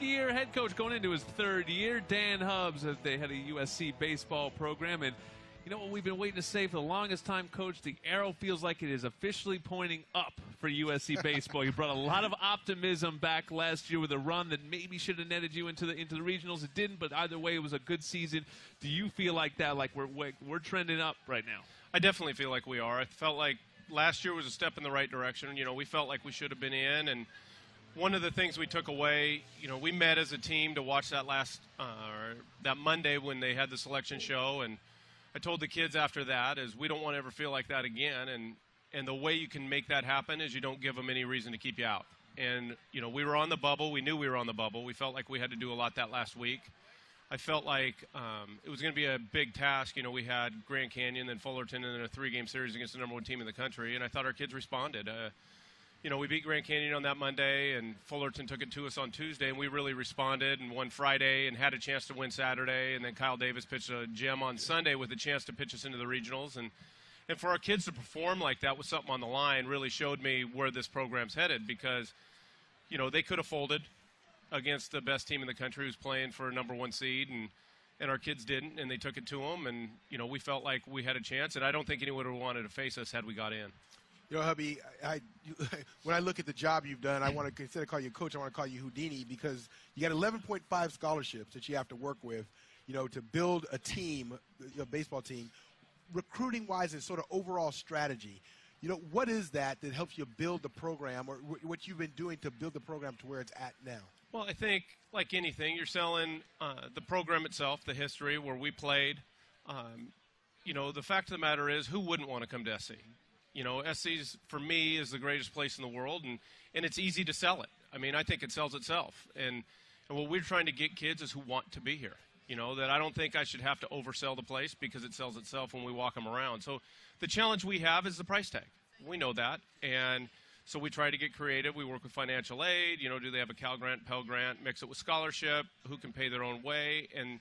third-year head coach going into his third year. Dan Hubbs, as they had a USC baseball program. And you know what we've been waiting to say for the longest time, Coach? The arrow feels like it is officially pointing up for USC baseball. You brought a lot of optimism back last year with a run that maybe should have netted you into the regionals. It didn't, but either way, it was a good season. Do you feel like that, like we're trending up right now? I definitely feel like we are. I felt like last year was a step in the right direction. You know, we felt like we should have been in, and one of the things we took away, you know, we met as a team to watch that that Monday when they had the selection show, and I told the kids after that is we don't want to ever feel like that again, and the way you can make that happen is you don't give them any reason to keep you out. And, you know, we were on the bubble. We knew we were on the bubble. We felt like we had to do a lot that last week. I felt like it was going to be a big task. You know, we had Grand Canyon, then Fullerton, and then a 3-game series against the number 1 team in the country, and I thought our kids responded. You know, we beat Grand Canyon on that Monday, and Fullerton took it to us on Tuesday, and we really responded and won Friday and had a chance to win Saturday. And then Kyle Davis pitched a gem on Sunday with a chance to pitch us into the regionals. And for our kids to perform like that with something on the line really showed me where this program's headed, because, you know, they could have folded against the best team in the country who's playing for a number 1 seed, and our kids didn't, and they took it to them. And, you know, we felt like we had a chance, and I don't think anyone would have wanted to face us had we got in. You know, hubby, when I look at the job you've done, I want to, instead of calling you coach, I want to call you Houdini, because you got 11.5 scholarships that you have to work with, you know, to build a team, a baseball team. Recruiting-wise and sort of overall strategy, you know, what is that helps you build the program, or what you've been doing to build the program to where it's at now? Well, I think, like anything, you're selling the program itself, the history, where we played. You know, the fact of the matter is, who wouldn't want to come to SC? You know, SC's, for me, is the greatest place in the world, and it's easy to sell it. I mean, I think it sells itself. And what we're trying to get kids is who want to be here. You know, that I don't think I should have to oversell the place, because it sells itself when we walk them around. So the challenge we have is the price tag. We know that. And so we try to get creative. We work with financial aid. You know, do they have a Cal Grant, Pell Grant? Mix it with scholarship. Who can pay their own way? And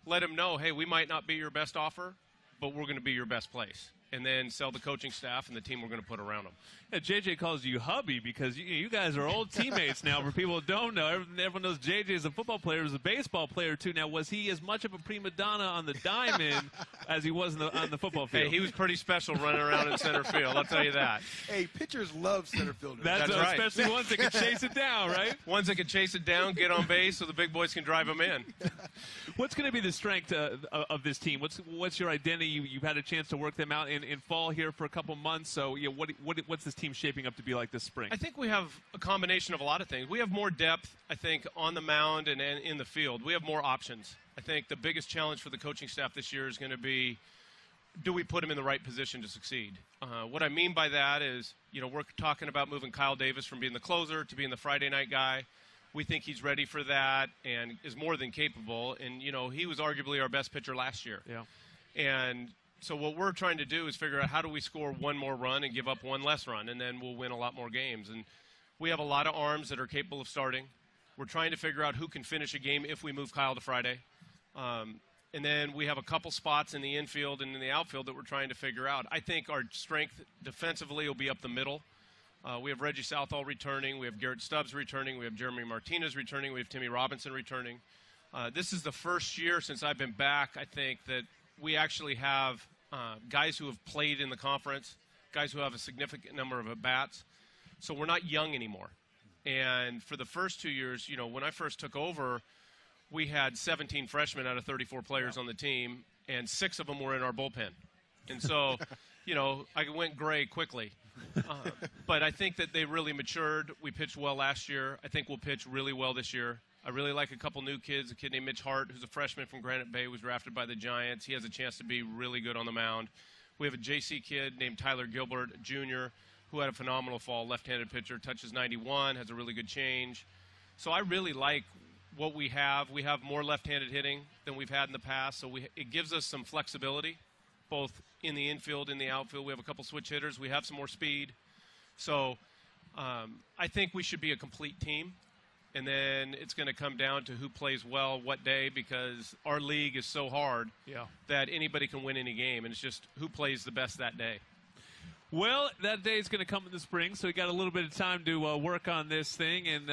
let them know, hey, we might not be your best offer, but we're going to be your best place. And then sell the coaching staff and the team we're going to put around them. Yeah, JJ calls you hubby because you guys are old teammates now. For people who don't know, everyone knows JJ is a football player, is a baseball player too. Now, was he as much of a prima donna on the diamond as he was on the football field? Hey, he was pretty special running around in center field, I'll tell you that. Hey, pitchers love center fielders. That's right. Especially ones that can chase it down, right? Ones that can chase it down, get on base so the big boys can drive them in. What's going to be the strength of this team? What's your identity? You've had a chance to work them out in fall here for a couple months. So, you know, what's this team shaping up to be like this spring? I think we have a combination of a lot of things. We have more depth, I think, on the mound and in the field. We have more options. I think the biggest challenge for the coaching staff this year is going to be, do we put them in the right position to succeed? What I mean by that is, you know, we're talking about moving Kyle Davis from being the closer to being the Friday night guy. We think he's ready for that and is more than capable. And, you know, he was arguably our best pitcher last year. Yeah. And so what we're trying to do is figure out how do we score one more run and give up one less run, and then we'll win a lot more games. And we have a lot of arms that are capable of starting. We're trying to figure out who can finish a game if we move Kyle to Friday. And then we have a couple spots in the infield and in the outfield that we're trying to figure out. I think our strength defensively will be up the middle. We have Reggie Southall returning. We have Garrett Stubbs returning. We have Jeremy Martinez returning. We have Timmy Robinson returning. This is the first year since I've been back, I think, that we actually have guys who have played in the conference, guys who have a significant number of at-bats. So we're not young anymore. And for the first 2 years, you know, when I first took over, we had 17 freshmen out of 34 players on the team, and 6 of them were in our bullpen. And so, you know, I went gray quickly. But I think that they really matured. We pitched well last year. I think we'll pitch really well this year. I really like a couple new kids, a kid named Mitch Hart, who's a freshman from Granite Bay, was drafted by the Giants. He has a chance to be really good on the mound. We have a JC kid named Tyler Gilbert, Jr., who had a phenomenal fall, left-handed pitcher, touches 91, has a really good change. So I really like what we have. We have more left-handed hitting than we've had in the past, so it gives us some flexibility, both in the infield and the outfield. We have a couple switch hitters. We have some more speed. So I think we should be a complete team. And then it's going to come down to who plays well what day, because our league is so hard that anybody can win any game, and it's just who plays the best that day. Well, that day is going to come in the spring, so we got a little bit of time to work on this thing. And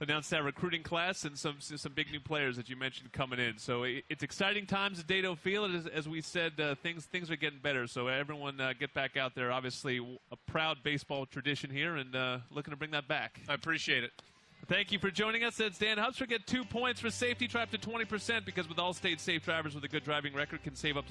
announced that recruiting class and some big new players that you mentioned coming in. So it's exciting times at Dato Field. As we said, things are getting better. So everyone get back out there. Obviously, a proud baseball tradition here, and looking to bring that back. I appreciate it. Thank you for joining us. That's Dan Hubster. Get 2 points for safety. Try up to 20% because with Allstate, safe drivers with a good driving record can save up to